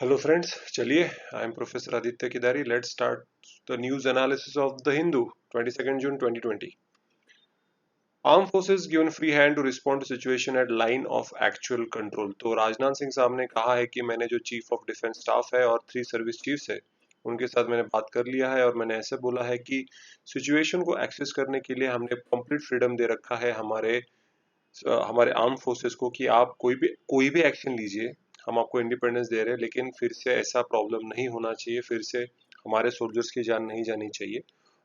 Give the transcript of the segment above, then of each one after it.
Hello friends, चलिए I am Professor Aditya Kidari. Let's start the news analysis of the Hindu, 22nd June 2020. Armed forces given free hand to respond to situation at line of actual control. तो राजनाथ सिंह साहब ने कहा है कि मैंने जो chief of defence staff है और 3 सर्विस चीफ्स है उनके साथ मैंने बात कर लिया है और मैंने ऐसे बोला है कि सिचुएशन को एक्सेस करने के लिए हमने कंप्लीट फ्रीडम दे रखा है हमारे आर्म फोर्सेस को कि आप कोई भी एक्शन लीजिए। हम आपको इंडिपेंडेंस दे रहे हैं, लेकिन फिर से ऐसा प्रॉब्लम नहीं होना चाहिए, फिर से हमारे सोल्जर्स की जान नहीं जानी चाहिए।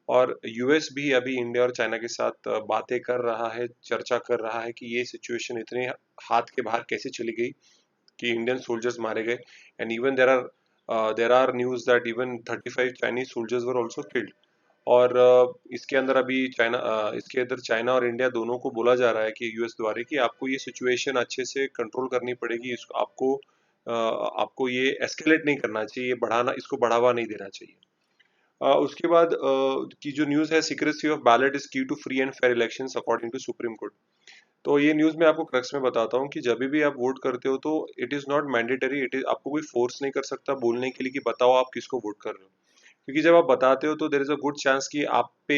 और यूएस भी अभी इंडिया और चाइना के साथ बातें कर रहा है, चर्चा कर रहा है कि ये सिचुएशन इतने हाथ के बाहर कैसे चली गई कि इंडियन सोल्जर्स मारे गए। And even there R news that even 35 Chinese soldiers were also killed. और इसके अंदर चाइना और इंडिया दोनों को बोला जा रहा है कि यूएस द्वारा कि आपको ये सिचुएशन अच्छे से कंट्रोल करनी पड़ेगी, आपको ये एस्केलेट नहीं करना चाहिए, इसको बढ़ावा नहीं देना चाहिए। उसके बाद की जो न्यूज़ है, secrecy of ballot is key to free and fair elections according to supreme court. तो ये न्यूज़ मैं आपको क्रक्स में बताता हूँ कि जब भी आप वोट करते हो तो it is not mandatory, it is आपको कोई फोर्स नहीं कर सकता बोलने के लिए कि बताओ आप किसको वोट कर रहे हो। क्योंकि जब आप बताते हो तो there is a good chance कि आप पे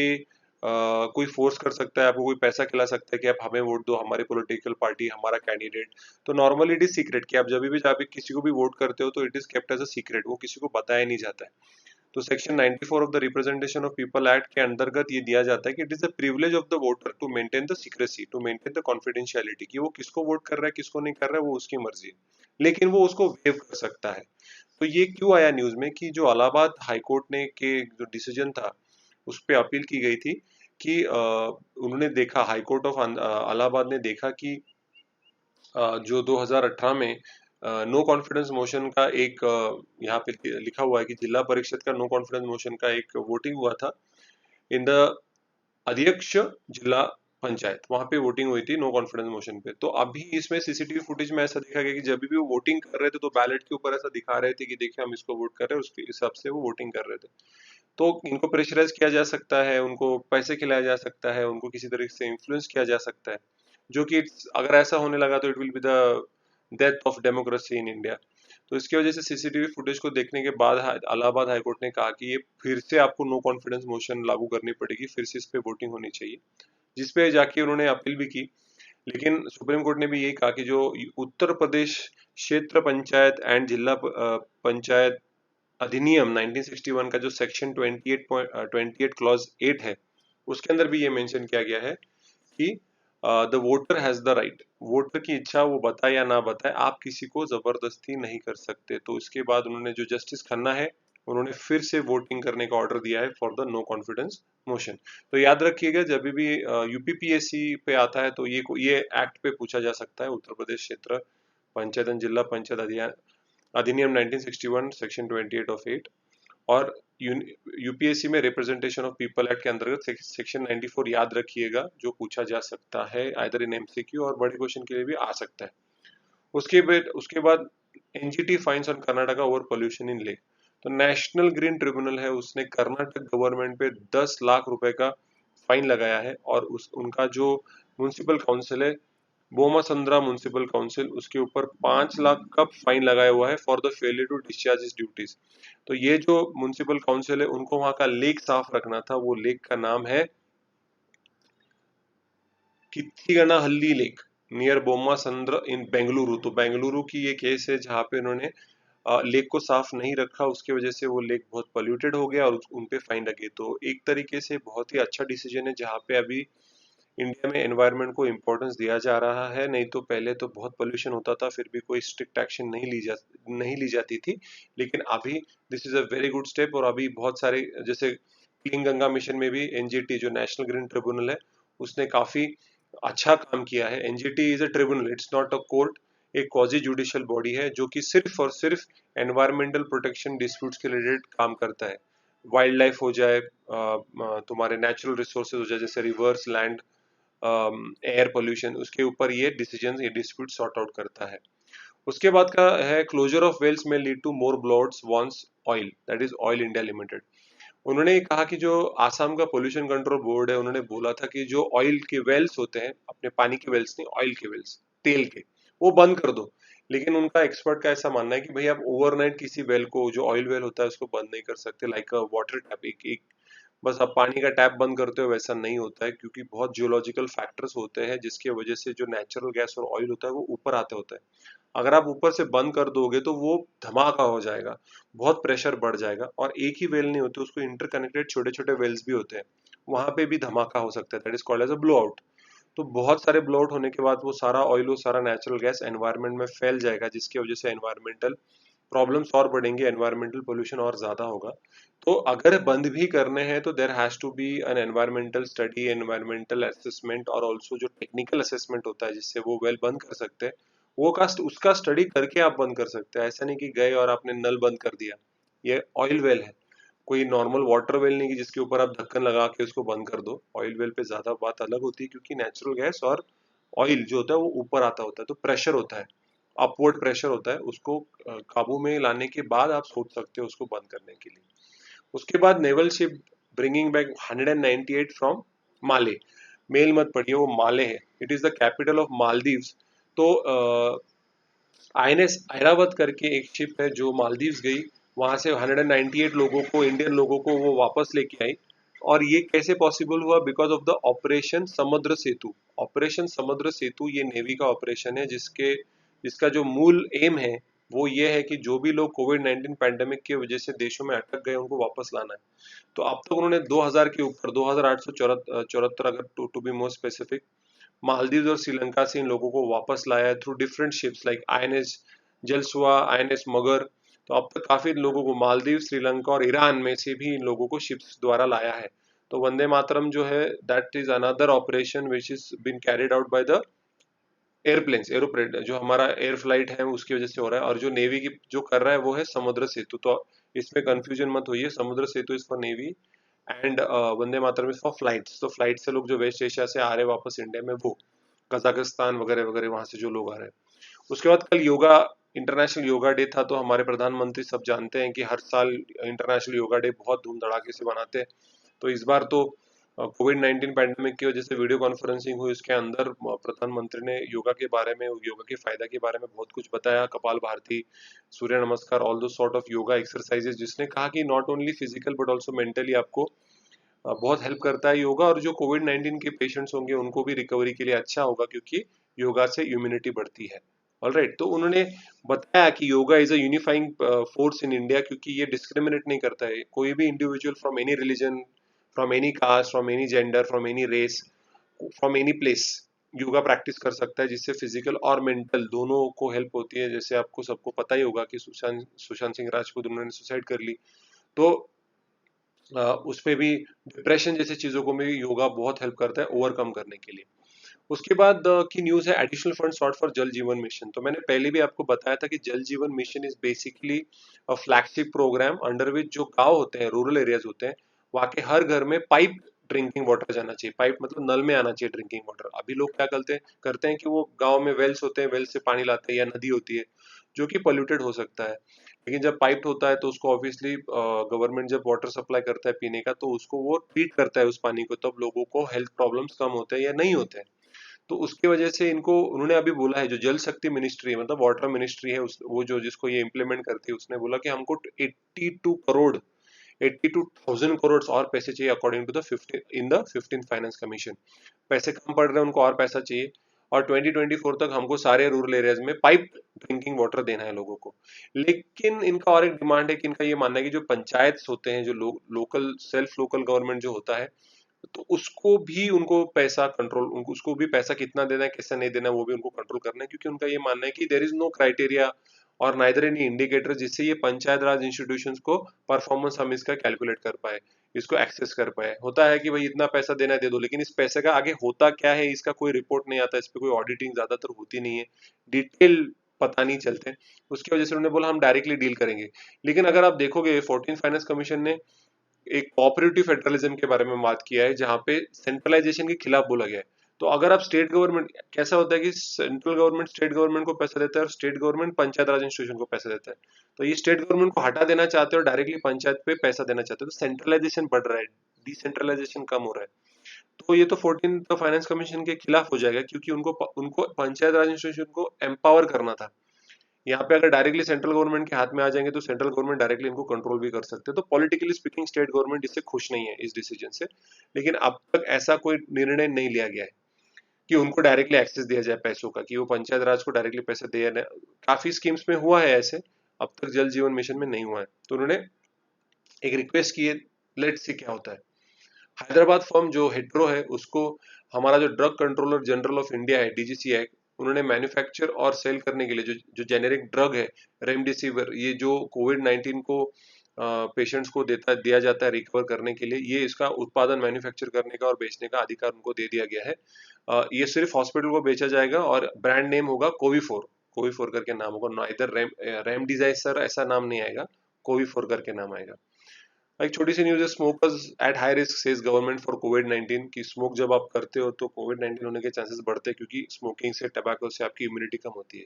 कोई फोर्स कर सकता है, आपको कोई पैसा खिला सकता है कि आप हमें वोट दो, हमारी पॉलिटिकल पार्टी, हमारा कैंडिडेट। तो नॉर्मली इट इज सीक्रेट कि आप जब भी किसी को भी वोट करते हो तो it is kept as a secret, वो किसी को बताया नहीं जाता है। तो section 94 of the representation of people act के अंतर्गत ये दिया जाता है कि it is the privilege of the voter to maintain the secrecy, to maintain the confidentiality, कि वो किसको वोट कर रहा है किसको नहीं कर रहा है वो उसकी मर्जी है, लेकिन वो उसको वेव कर सकता है। तो ये क्यों आया न्यूज में कि जो इलाहाबाद हाईकोर्ट ने के जो डिसीजन था उस पर अपील की गई थी कि उन्होंने देखा, हाईकोर्ट ऑफ इलाहाबाद ने देखा कि जो 2018 में नो कॉन्फिडेंस मोशन का एक यहाँ पे लिखा हुआ है कि जिला परिषद का नो कॉन्फिडेंस मोशन का एक वोटिंग हुआ था इन द अध्यक्ष जिला पंचायत, वहां पे वोटिंग हुई थी नो कॉन्फिडेंस मोशन पे। तो अभी इसमें सीसीटीवी फुटेज में ऐसा देखा गया कि जब भी वो वोटिंग कर रहे थे तो बैलेट के ऊपर ऐसा दिखा रहे थे कि देखिए हम इसको वोट कर रहे हैं, उसके हिसाब से वो वोटिंग कर रहे थे। तो इनको प्रेशराइज किया जा सकता है, उनको पैसे खिलाया जा सकता है, उनको किसी तरीके से इन्फ्लुएंस किया जा सकता है, जो कि अगर ऐसा होने लगा तो it will be the death of democracy in India. तो इसकी वजह से सीसीटीवी फुटेज को देखने के बाद इलाहाबाद हाईकोर्ट ने कहा कि ये फिर से आपको नो कॉन्फिडेंस मोशन लागू करनी पड़ेगी, फिर से इस पे वोटिंग होनी चाहिए, जिसपे जाके उन्होंने अपील भी की। लेकिन सुप्रीम कोर्ट ने भी यही कहा कि जो उत्तर प्रदेश क्षेत्र पंचायत एंड जिला पंचायत अधिनियम 1961 का जो सेक्शन 28 क्लॉज 8 है, उसके अंदर भी ये मेंशन किया गया है कि the voter has the right, voter की इच्छा वो बताए या ना बताए, आप किसी को जबरदस्ती नहीं कर सकते। तो इसके बाद उन्होंने जो जस्टिस खन्ना है उन्होंने फिर से वोटिंग करने का ऑर्डर दिया है for the no confidence motion. तो याद रखिएगा जब भी यूपीपीएससी पे आता है तो ये एक्ट पे पूछा जा सकता है, उत्तर प्रदेश क्षेत्र पंचायत एंड जिला पंचायत अधिनियम 1961 सेक्शन 28 ऑफ 8। और यूपीएससी में रिप्रेजेंटेशन ऑफ पीपल एक्ट के अंतर्गत सेक्शन 94 याद रखिएगा, जो पूछा जा सकता है आइदर इन एमसीक्यू और बड़े क्वेश्चन के लिए भी आ सकता है। उसके बाद NGT fines on Karnataka over pollution in lake. तो नेशनल ग्रीन ट्रिब्यूनल है, उसने कर्नाटक गवर्नमेंट पे 10 लाख रुपए का फाइन लगाया है। और उनका जो म्युनिसिपल काउंसिल है, बोमासंद्रा म्युनिसिपल काउंसिल, उसके ऊपर 5 लाख का फाइन लगाया हुआ है for the failure to discharge its duties. तो ये जो म्युनिसिपल काउंसिल है उनको वहां का लेक साफ रखना था, वो लेक का नाम है कित्तिगनाहल्ली लेक नियर बोमासंद्र इन बेंगलुरु। तो बेंगलुरु की ये केस है जहाँ पे उन्होंने लेक को साफ नहीं रखा, उसकी वजह से वो लेक बहुत पोल्यूटेड हो गया और उन पे फाइन लगे। तो एक तरीके से बहुत ही अच्छा डिसीजन है, जहाँ पे अभी इंडिया में एनवायरनमेंट को इम्पोर्टेंस दिया जा रहा है। नहीं तो पहले तो बहुत पोल्यूशन होता था, फिर भी कोई स्ट्रिक्ट एक्शन नहीं ली जाती थी। लेकिन अभी this is a very good step. और अभी बहुत सारे, जैसे क्लीन गंगा मिशन में भी एनजीटी जो नेशनल ग्रीन ट्रिब्यूनल है उसने काफी अच्छा काम किया है। NGT is a tribunal, it's not a court, एक क्वाजी जुडिशियल बॉडी है जो कि सिर्फ और सिर्फ एनवायरमेंटल प्रोटेक्शन डिस्प्यूट्स के रिलेटेड काम करता है। वाइल्ड लाइफ हो जाए, तुम्हारे नेचुरल रिसोर्सेज हो जाए जैसे रिवर्स, लैंड, एयर पोल्यूशन, उसके ऊपर ये डिसीजन, ये डिस्प्यूट सॉर्ट आउट करता है। उसके बाद का है क्लोजर ऑफ वेल्स में lead to more blowouts warns oil, that is oil India limited. उन्होंने ये कहा कि जो आसाम का पोल्यूशन कंट्रोल बोर्ड है, उन्होंने बोला था कि जो ऑयल के वेल्स होते हैं, अपने पानी के वेल्स नहीं, ऑयल के वेल्स, तेल के, वो बंद कर दो। लेकिन उनका एक्सपर्ट का ऐसा मानना है कि भाई आप ओवरनाइट किसी वेल को, जो ऑयल वेल होता है, उसको बंद नहीं कर सकते, लाइक वाटर टैप। एक एक बस आप पानी का टैप बंद करते हो वैसा नहीं होता है, क्योंकि बहुत जियोलॉजिकल फैक्टर्स होते हैं जिसकी वजह से जो नेचुरल गैस और ऑयल होता है वो ऊपर आते होता है। अगर आप ऊपर से बंद कर दोगे तो वो धमाका हो जाएगा, बहुत प्रेशर बढ़ जाएगा। और एक ही वेल नहीं होती, उसको इंटरकनेक्टेड छोटे छोटे वेल्स भी होते हैं, वहां पे भी धमाका हो सकता है। That is called as a blow out. तो बहुत सारे ब्लो आउट होने के बाद वो सारा ऑयल, वो सारा नेचुरल गैस एनवायरनमेंट में फैल जाएगा, जिसकी वजह से एनवायरमेंटल प्रॉब्लम्स और बढ़ेंगे, एनवायरमेंटल पोल्यूशन और ज्यादा होगा। तो अगर बंद भी करने हैं तो there has to be an environmental study, environmental assessment, और ऑल्सो जो टेक्निकल असेसमेंट होता है जिससे वो वेल बंद कर सकते हैं, वो का उसका स्टडी करके आप बंद कर सकते हैं। ऐसा नहीं कि गए और आपने नल बंद कर दिया। ये ऑयल वेल है, कोई नॉर्मल वाटर वेल नहीं कि जिसके ऊपर आप ढक्कन लगा के उसको बंद कर दो। ऑयल वेल पे ज्यादा बात अलग होती है, क्योंकि नेचुरल गैस और ऑयल जो होता है वो ऊपर आता होता है, तो प्रेशर होता है, अपवर्ड प्रेशर होता है, उसको काबू में लाने के बाद आप सोच सकते हो उसको बंद करने के लिए। उसके बाद naval ship bringing back 198 from Male. Mail मत पढ़िए, वो माले है। It is the capital of Maldives. तो आईएनएस ऐरावत करके एक शिप है जो मालदीव्स गई, वहां से 198 लोगों को, इंडियन लोगों को वो वापस लेके आई। और ये कैसे पॉसिबल हुआ? बिकॉज ऑफ द ऑपरेशन समुद्र सेतु। ऑपरेशन समुद्र सेतु ये नेवी का ऑपरेशन है, जिसका जो मूल एम है वो ये है कि जो भी लोग कोविड-19 पैंडेमिक की वजह से देशों में अटक गए उनको वापस लाना है। तो अब तक उन्होंने 2000 के ऊपर, 2874, अगर to be more specific, Maldives और श्रीलंका से इन लोगों को वापस लाया है through different ships like INS Jalashwa, INS Magar. तो अब तक काफी लोगों को मालदीव, श्रीलंका और ईरान में से भी इन लोगों को शिप्स द्वारा लाया है। तो वंदे मातरम जो है, that is another operation which is been carried out by the airplanes, aeroplane जो हमारा एयर फ्लाइट है उसकी वजह से हो रहा है। और जो नेवी की जो कर रहा है वो है समुद्र सेतु। तो इसमें कंफ्यूजन मत होइए, Samudra Setu is for navy and Vande Mataram is for flights. तो फ्लाइट से लोग जो वेस्ट एशिया से आ रहे हैं वापस इंडिया में, वो कजाकिस्तान वगैरह वगैरह वहां से जो लोग आ रहे हैं। उसके बाद कल योगा, इंटरनेशनल योगा डे था। तो हमारे प्रधानमंत्री सब जानते हैं कि हर साल इंटरनेशनल योगा डे बहुत धूम धड़ाके से मनाते हैं। तो इस बार तो कोविड-19 पैंडेमिक की वजह से वीडियो कॉन्फ्रेंसिंग हुई, उसके अंदर प्रधानमंत्री ने योगा के बारे में, योगा के फायदा के बारे में बहुत कुछ बताया। कपाल भारती, सूर्य नमस्कार, ऑल दो सॉर्ट ऑफ योगा एक्सरसाइजेस, जिसने कहा कि not only physical but also mentally आपको बहुत हेल्प करता है योगा। और जो कोविड-19 के पेशेंट्स होंगे उनको भी रिकवरी के लिए अच्छा होगा, क्योंकि योगा से इम्यूनिटी बढ़ती है। ऑलराइट, तो उन्होंने बताया कि yoga is a unifying force in India, क्योंकि ये डिस्क्रिमिनेट नहीं करता है। कोई भी individual from any religion, from any caste, from any gender, from any race, from any place yoga practice कर सकता है, जिससे फिजिकल और मेंटल दोनों को हेल्प होती है। जैसे आपको सबको पता ही होगा कि सुशांत सिंह राजपूत, उन्होंने सुसाइड कर ली। तो उस पे भी डिप्रेशन जैसी चीजों को भी योगा बहुत हेल्प करता है ओवरकम करने के लिए। उसके बाद की न्यूज है एडिशनल फंड सॉट फॉर जल जीवन मिशन। तो मैंने पहले भी आपको बताया था कि Jal Jeevan mission is basically a flagship program under which जो गांव होते हैं, रूरल एरियाज होते हैं, वहाँ के हर घर में पाइप ड्रिंकिंग वाटर जाना चाहिए। पाइप मतलब नल में आना चाहिए ड्रिंकिंग वाटर। अभी लोग क्या करते हैं कि वो गांव में वेल्स होते हैं, वेल्स से पानी लाते हैं, या नदी होती है जो कि पोल्यूटेड हो सकता है। लेकिन जब पाइप होता है तो उसको ऑब्वियसली गवर्नमेंट जब वाटर सप्लाई करता है पीने का, तो उसको वो ट्रीट करता है उस पानी को, तब लोगों को हेल्थ प्रॉब्लम्स कम होते हैं या नहीं होते हैं। तो उसकी वजह से इनको, उन्होंने अभी बोला है, जो जल शक्ति मिनिस्ट्री है, मतलब वाटर मिनिस्ट्री है, वो जो जिसको ये इम्प्लीमेंट करती है, उसने बोला कि हमको 82,000 करोड़ और पैसे चाहिए according to the 15 in the 15th finance commission. पैसे कम पड़ रहे हैं उनको, और पैसा चाहिए। और 2024 तक हमको सारे रूरल एरियाज में पाइप ड्रिंकिंग वाटर देना है लोगों को। लेकिन इनका और एक डिमांड है कि इनका ये मानना है कि जो पंचायत होते हैं, जो लोकल सेल्फ लोकल गवर्नमेंट जो होता है, तो उसको भी उनको पैसा कंट्रोल, उनको उसको भी पैसा कितना देना है, कैसा नहीं देना है, वो भी उनको कंट्रोल करना है। क्योंकि उनका ये मानना है कि देर इज नो क्राइटेरिया और नाइदर एनी इंडिकेटर जिससे ये पंचायत राज इंस्टीट्यूशंस को परफॉर्मेंस हम इसका कैलकुलेट कर पाए, इसको एक्सेस कर पाए। होता है कि भाई इतना पैसा देना है दे दो, लेकिन इस पैसे का आगे होता क्या है इसका कोई रिपोर्ट नहीं आता, इस पर कोई ऑडिटिंग ज्यादातर होती नहीं है, डिटेल पता नहीं चलते। उसकी वजह से उन्होंने बोला हम डायरेक्टली डील करेंगे। लेकिन अगर आप देखोगे 14 फाइनेंस कमीशन ने एक कोऑपरेटिव फेडरलिज्म के बारे में बात किया है, जहां पे सेंट्रलाइजेशन के खिलाफ बोला गया है। तो अगर आप स्टेट गवर्नमेंट, कैसा होता है कि सेंट्रल गवर्नमेंट स्टेट गवर्नमेंट को पैसा देता है और स्टेट गवर्नमेंट पंचायत राज इंस्टीट्यूशन को पैसा देता है। तो ये स्टेट गवर्नमेंट को हटा देना चाहते हैं और डायरेक्टली पंचायत पे पैसा देना चाहते हैं। तो सेंट्रलाइजेशन बढ़ रहा है, डिसेंट्रलाइजेशन कम हो रहा है। तो ये तो 14 तो फाइनेंस कमीशन के खिलाफ हो जाएगा, क्योंकि उनको उनको पंचायत राज इंस्टीट्यूशन को एम्पावर करना था। यहाँ पे अगर डायरेक्टली सेंट्रल गवर्नमेंट के हाथ में आ जाएंगे तो सेंट्रल गवर्नमेंट डायरेक्टली इनको कंट्रोल भी कर सकते हैं। तो पॉलिटिकली स्पीकिंग स्टेट गवर्नमेंट इससे खुश नहीं है इस डिसीजन से, लेकिन अब तक ऐसा कोई निर्णय नहीं लिया गया है कि उनको डायरेक्टली एक्सेस दिया जाए पैसों का, कि वो पंचायत राज को डायरेक्टली पैसे दे। काफी स्कीम्स में हुआ है ऐसे, अब तक जल जीवन मिशन में नहीं हुआ है। तो उन्होंने एक रिक्वेस्ट की है, लेट्स सी क्या होता है। हैदराबाद फर्म जो हेड्रो है उसको हमारा जो drug controller general of India है डीजीसीए, उन्होंने मैन्युफैक्चर और सेल करने के लिए जो जो जेनेरिक ड्रग है रेमडेसिविर, ये जो कोविड-19 को पेशेंट्स को दिया जाता है रिकवर करने के लिए, ये इसका उत्पादन मैन्युफैक्चर करने का और बेचने का अधिकार उनको दे दिया गया है। ये सिर्फ हॉस्पिटल को बेचा जाएगा और ब्रांड नेम होगा कोविफोर, कोविफोर करके नाम होगा, ना इधर रेमडिजाइसर ऐसा नाम नहीं आएगा, कोविफोर करके नाम आएगा। एक छोटी सी न्यूज है, smokers at high risk says government for कोविड-19, की स्मोक जब आप करते हो तो कोविड-19 होने के चांसेस बढ़ते हैं, क्योंकि स्मोकिंग से, टबैको से आपकी इम्यूनिटी कम होती है।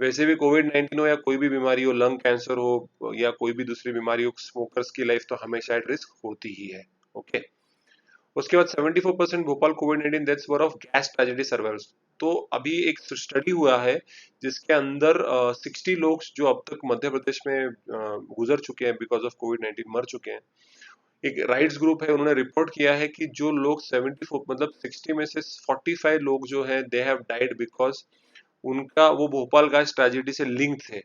वैसे भी कोविड-19 हो या कोई भी बीमारी हो, लंग कैंसर हो या कोई भी दूसरी बीमारी हो, स्मोकर्स की लाइफ तो हमेशा एट रिस्क होती ही है। ओके, उसके बाद 74% भोपाल कोविड-19 deaths were of gas tragedy survivors. तो अभी एक स्टडी हुआ है जिसके अंदर 60 लोग जो अब तक मध्य प्रदेश में गुजर चुके हैं बिकॉज ऑफ कोविड-19, मर चुके हैं। एक राइट्स ग्रुप है, उन्होंने रिपोर्ट किया है कि जो लोग 74 मतलब 60 में से 45 लोग जो हैं दे हैव डाइड बिकॉज उनका वो भोपाल गैस ट्रेजेडी से लिंक थे।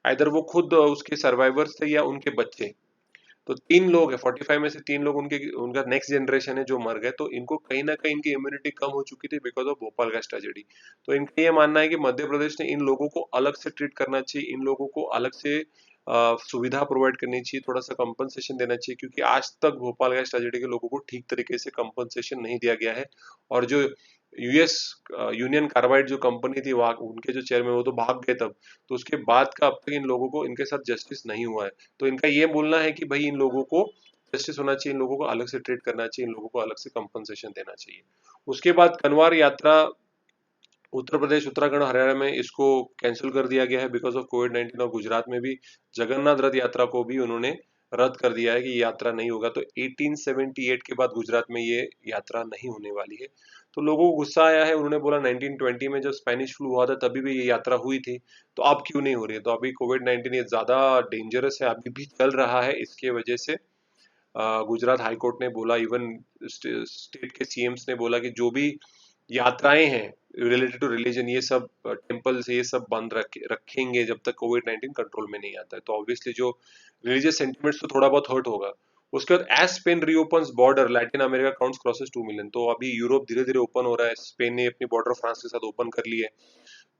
आइदर वो खुद उसके सर्वाइवर्स थे या उनके बच्चे। तो 3 लोग है, 45 में से 3 लोग उनके उनका नेक्स्ट जनरेशन है जो मर गए। तो इनको कहीं ना कहीं इनकी इम्यूनिटी कम हो चुकी थी because of Bhopal gas tragedy. तो इनका ये मानना है कि मध्य प्रदेश ने इन लोगों को अलग से ट्रीट करना चाहिए, इन लोगों को अलग से सुविधा प्रोवाइड करनी चाहिए, थोड़ा सा कंपनसेशन देना चाहिए, क्योंकि आज तक भोपाल गैस ट्रेजेडी के लोगों को ठीक तरीके से कंपनसेशन नहीं दिया गया है। और जो यूएस यूनियन कार्बाइड जो कंपनी थी वहाँ उनके जो चेयरमैन वो तो भाग गए तब, तो उसके बाद का अब तक इन लोगों को इनके साथ जस्टिस नहीं हुआ है। तो इनका ये बोलना है कि भाई इन लोगों को जस्टिस होना चाहिए, इन लोगों को अलग से ट्रीट करना चाहिए, इन लोगों को अलग से कंपनसेशन देना चाहिए। उसके बाद कनवार यात्रा उत्तर प्रदेश, उत्तराखंड, हरियाणा में इसको कैंसिल कर दिया गया है बिकॉज ऑफ कोविड-19। और गुजरात में भी जगन्नाथ रथ यात्रा को भी उन्होंने रद्द कर दिया है कि यात्रा नहीं होगा। तो 1878 के बाद गुजरात में ये यात्रा नहीं होने वाली है। तो लोगों को गुस्सा आया है, उन्होंने बोला 1920 में जब स्पेनिश फ्लू हुआ था तभी भी ये यात्रा हुई थी, तो अब क्यों नहीं हो रही है। तो अभी कोविड-19 ये ज्यादा डेंजरस है, अभी भी चल रहा है, इसके वजह से गुजरात हाईकोर्ट ने बोला, इवन स्टेट के सीएम्स ने बोला कि जो भी यात्राएं हैं रिलेटेड टू रिलीजन, ये सब टेम्पल्स ये सब बंद रखेंगे जब तक कोविड-19 कंट्रोल में नहीं आता है। तो ऑब्वियसली जो रिलीजियस सेंटिमेंट्स तो थोड़ा बहुत हर्ट होगा। उसके बाद as Spain reopens border Latin America counts crosses 2 million. तो अभी यूरोप धीरे धीरे ओपन हो रहा है, स्पेन ने अपनी बॉर्डर फ्रांस के साथ ओपन कर ली है।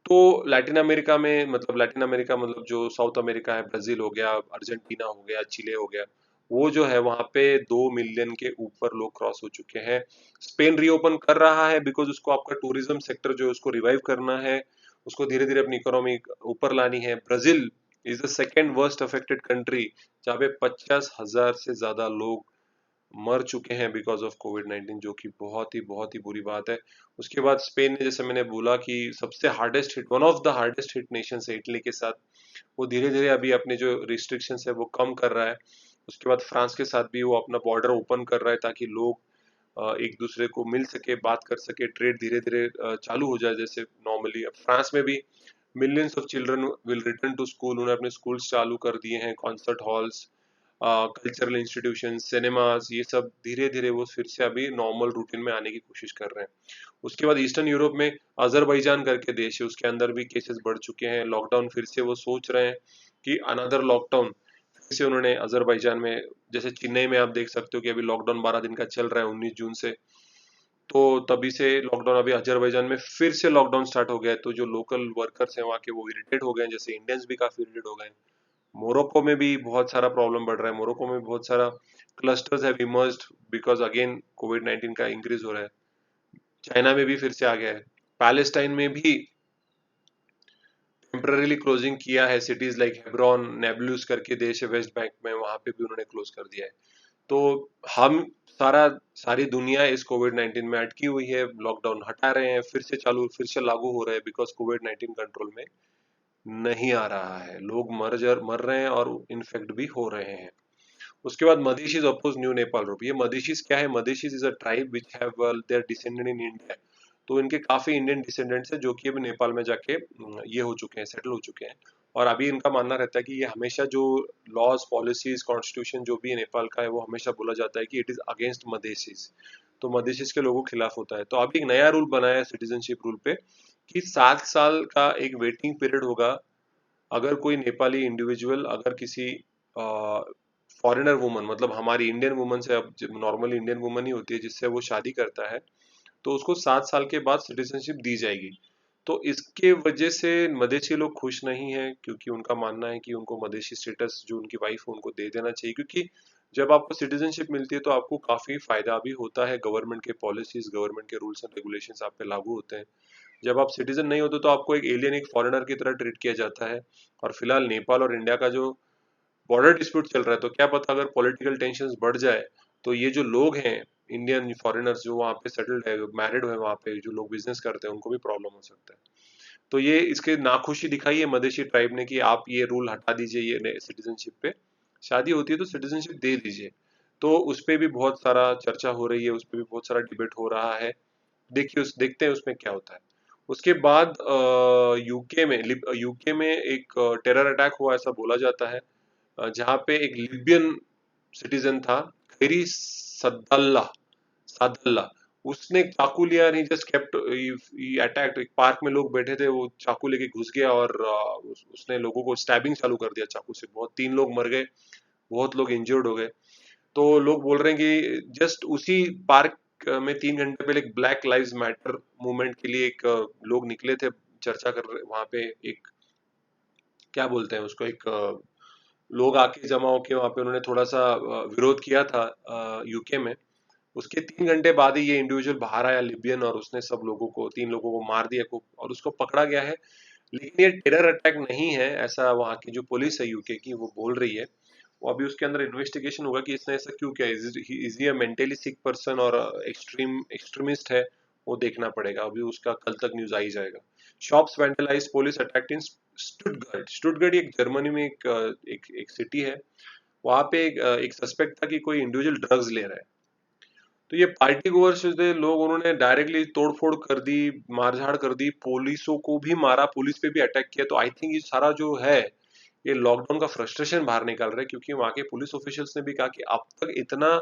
तो लैटिन अमेरिका में, मतलब लैटिन अमेरिका मतलब जो साउथ अमेरिका है, ब्राजील हो गया, अर्जेंटीना हो गया, चिले हो गया, वो जो है वहां पे 2 मिलियन के ऊपर लोग क्रॉस हो चुके हैं। स्पेन रीओपन कर रहा है बिकॉज उसको आपका टूरिज्म सेक्टर जो है उसको रिवाइव करना है, उसको धीरे धीरे अपनी इकोनॉमी ऊपर लानी है। Brazil is the second worst affected country, जहाँ पे 50,000 से ज्यादा लोग मर चुके हैं बिकॉज ऑफ कोविड-19, जो कि बहुत ही बुरी बात है। उसके बाद स्पेन ने, जैसे मैंने बोला कि सबसे hardest hit, one of the hardest hit nation है इटली के साथ, वो धीरे धीरे अभी अपने जो रिस्ट्रिक्शंस है वो कम कर रहा है। उसके बाद फ्रांस के साथ भी वो अपना बॉर्डर ओपन कर रहा है ताकि लोग एक दूसरे को मिल सके, बात कर सके, ट्रेड धीरे धीरे चालू हो जाए जैसे नॉर्मली। अब फ्रांस में भी millions of children will return to school, उन्होंने अपने स्कूल्स चालू कर दिए हैं, concert halls, cultural institution, cinemas, ये सब धीरे धीरे वो फिर से अभी नॉर्मल रूटीन में आने की कोशिश कर रहे हैं। उसके बाद ईस्टर्न यूरोप में अजरबैजान करके देश है, उसके अंदर भी केसेस बढ़ चुके हैं। लॉकडाउन फिर से वो सोच रहे हैं कि अनदर लॉकडाउन फिर से उन्होंने अजरबैजान में, जैसे चेन्नई में आप देख सकते हो कि अभी लॉकडाउन 12 दिन का चल रहा है 19 जून से। तो तभी से लॉकडाउन, अभी अजरबैजान में फिर से लॉकडाउन स्टार्ट हो गया है। तो जो लोकल वर्कर्स हैं वहाँ के वो इरिटेट हो गए हैं, जैसे इंडियंस भी काफी इरिटेट हो गए हैं। मोरक्को में भी बहुत सारा प्रॉब्लम बढ़ रहा है, मोरक्को में बहुत सारा clusters have emerged because again कोविड-19 का इंक्रीज हो रहा है। चाइना में भी फिर से आ गया है। पैलेस्टाइन में भी टेम्पररीली क्लोजिंग किया है, सिटीज लाइक हेब्रॉन, नेबलूस करके देश है वेस्ट बैंक में, वहां पे भी उन्होंने क्लोज कर दिया है। तो हम सारा सारी दुनिया इस कोविड-19 में अटकी हुई है, लॉकडाउन हटा रहे हैं, फिर से चालू, फिर से लागू हो रहा है बिकॉज कोविड-19 कंट्रोल में नहीं आ रहा है, लोग मर रहे हैं और इन्फेक्ट भी हो रहे हैं। उसके बाद मदेशीज अपोज न्यू नेपाल रूप। ये मदेशीज क्या है? Madhesis is a tribe which have their descended in India. तो इनके काफी इंडियन डिसेंडेंट्स हैं जो कि अभी नेपाल में जाके ये हो चुके हैं, सेटल हो चुके हैं। और अभी इनका मानना रहता है कि ये हमेशा जो लॉज पॉलिसीज कॉन्स्टिट्यूशन जो भी है नेपाल का है वो हमेशा बोला जाता है कि इट इज अगेंस्ट मधेसीज, तो मधेसीज के लोगों के खिलाफ होता है। तो अभी एक नया रूल बनाया है सिटीजनशिप रूल पे कि 7 साल का एक वेटिंग पीरियड होगा। अगर कोई नेपाली इंडिविजुअल अगर किसी फॉरेनर वुमन, मतलब हमारी इंडियन वुमन से, अब नॉर्मली इंडियन वुमन ही होती है जिससे वो शादी करता है, तो उसको 7 साल के बाद सिटीजनशिप दी जाएगी। तो इसके वजह से मधेसी लोग खुश नहीं हैं, क्योंकि उनका मानना है कि उनको मधेसी स्टेटस जो उनकी वाइफ है उनको दे देना चाहिए, क्योंकि जब आपको सिटीजनशिप मिलती है तो आपको काफी फायदा भी होता है, गवर्नमेंट के पॉलिसीज गवर्नमेंट के रूल्स एंड रेगुलेशंस आप पे लागू होते हैं। जब आप सिटीजन नहीं होते तो आपको एक एलियन एक फॉरेनर की तरह ट्रीट किया जाता है। और फिलहाल नेपाल और इंडिया का जो बॉर्डर डिस्प्यूट चल रहा है, तो क्या पता अगर पॉलिटिकल टेंशन बढ़ जाए तो ये जो लोग हैं इंडियन फॉरेनर्स जो वहाँ पे सेटल्ड है, मैरिड है वहाँ पे, जो लोग बिजनेस करते हैं, उनको भी प्रॉब्लम हो सकता है। तो ये इसके नाखुशी दिखाई है मधेसी ट्राइब ने कि आप ये रूल हटा दीजिए, ये सिटीजनशिप पे शादी होती है तो सिटीजनशिप दे दीजिए। तो उस पे भी बहुत सारा चर्चा हो रही है, उस पे भी बहुत सारा डिबेट हो रहा है। देखते हैं उसमें क्या होता है। उसके बाद यूके में एक टेरर अटैक हुआ ऐसा बोला जाता है, जहाँ पे एक लिबियन सिटीजन था, खैरी सदल्ला सादल्ला, उसने चाकू लिया, नहीं जस्ट केप्ट अटैक्ट। एक पार्क में लोग बैठे थे, वो चाकू लेके घुस गया और उसने लोगों को स्टैबिंग चालू कर दिया चाकू से। बहुत 3 लोग मर गए, बहुत लोग इंजर्ड हो गए। तो लोग बोल रहे हैं कि जस्ट उसी पार्क में 3 घंटे पहले एक ब्लैक लाइव्स मैटर मूवमेंट के लिए एक लोग निकले थे, चर्चा कर रहे वहां पे, एक क्या बोलते हैं उसको, एक लोग आके जमा होके वहां पे उन्होंने थोड़ा सा विरोध किया था यूके में। उसके 3 घंटे बाद ही ये इंडिविजुअल बाहर आया लिबियन, और उसने सब लोगों को 3 लोगों को मार दिया खूब, और उसको पकड़ा गया है। लेकिन ये टेरर अटैक नहीं है ऐसा वहाँ की जो पुलिस है यूके की वो बोल रही है। वो अभी उसके अंदर इन्वेस्टिगेशन होगा कि इसने ऐसा क्यों किया, is he a mentally sick person और एक्सट्रीमिस्ट है, वो देखना पड़ेगा। अभी उसका कल तक न्यूज आ ही जाएगा। शॉप्स वेंडलाइज, पुलिस अटैक्ट इन स्टुटगर्ट। स्टुटगर्ट एक जर्मनी में एक सिटी है। वहां पे एक सस्पेक्ट था कि कोई इंडिविजुअल ड्रग्स ले रहा है, तो ये पार्टी गोअर्स थे लोग, उन्होंने डायरेक्टली तोड़फोड़ कर दी, मारझाड़ कर दी, पुलिसों को भी मारा, पुलिस पे भी अटैक किया। तो आई थिंक ये सारा जो है ये लॉकडाउन का फ्रस्ट्रेशन बाहर निकल रहा है, क्योंकि वहां के पुलिस ऑफिशियल्स ने भी कहा कि अब तक इतना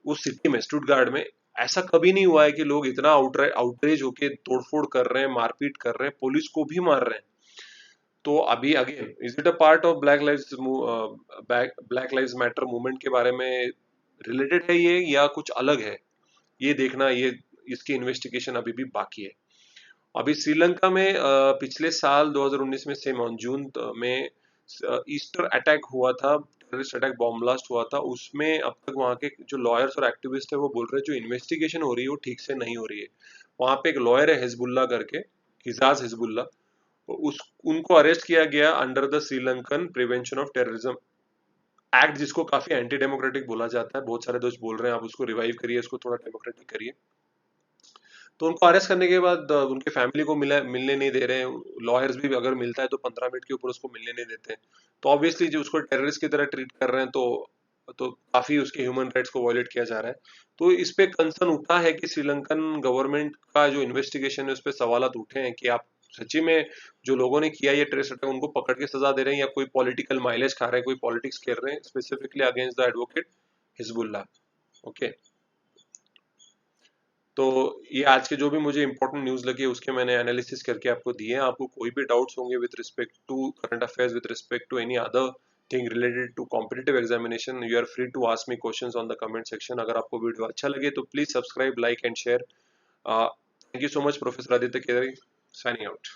उस सिटी में स्टुटगार्ड में ऐसा कभी नहीं हुआ है कि लोग इतना आउटरेज होके तोड़फोड़ कर रहे हैं, मारपीट कर रहे हैं, पुलिस को भी मार रहे हैं। तो अभी again, is it a part of black lives matter movement के बारे में रिलेटेड है ये, या कुछ अलग है, ये देखना, ये इसकी इन्वेस्टिगेशन अभी भी बाकी है। अभी श्रीलंका में पिछले साल 2019 में से जून में ईस्टर अटैक हुआ था, टेररिस्ट अटैक, बॉम्ब ब्लास्ट हुआ था। उसमें अब तक वहाँ के जो लॉयर्स और एक्टिविस्ट है वो बोल रहे हैं जो इन्वेस्टिगेशन हो रही है वो ठीक से नहीं हो रही है। वहाँ पे एक लॉयर है हिजबुल्ला करके, हिजाज हिजबुल्ला, उस उनको अरेस्ट किया गया under the Sri Lankan prevention of terrorism act, जिसको काफी एंटी डेमोक्रेटिक बोला जाता है। बहुत सारे दोस्त बोल रहे हैं आप उसको रिवाइव करिए, उसको थोड़ा डेमोक्रेटिक करिए। तो उनको अरेस्ट करने के बाद उनके फैमिली को मिलने नहीं दे रहे हैं। लॉयर्स भी अगर मिलता है तो 15 मिनट के ऊपर उसको मिलने नहीं देते हैं। तो ऑब्वियसली जो उसको टेररिस्ट की तरह ट्रीट कर रहे हैं, तो काफी उसके ह्यूमन राइट्स को वायलेट किया जा रहा है। तो इस पे कंसर्न उठा है कि श्रीलंकन गवर्नमेंट का जो इन्वेस्टिगेशन है उस पर सवाल उठे हैं कि आप सच्ची में जो लोगों ने किया ये टेररिस्ट अटैक उनको पकड़ के सजा दे रहे हैं, या कोई पॉलिटिकल माइलेज खा रहे हैं, कोई पॉलिटिक्स खेल रहे हैं specifically against the advocate Hezbollah. Okay. तो ये आज के जो भी मुझे इंपॉर्टेंट न्यूज़ लगी है उसके मैंने एनालिसिस करके आपको दिए हैं। आपको कोई भी डाउट्स होंगे with respect to current affairs, with respect to any other thing related to competitive examination, you are free to ask me questions on the comment section. अगर आपको वीडियो अच्छा लगे तो please subscribe, like and share. Thank you so much. Professor Aditya Kedari signing out.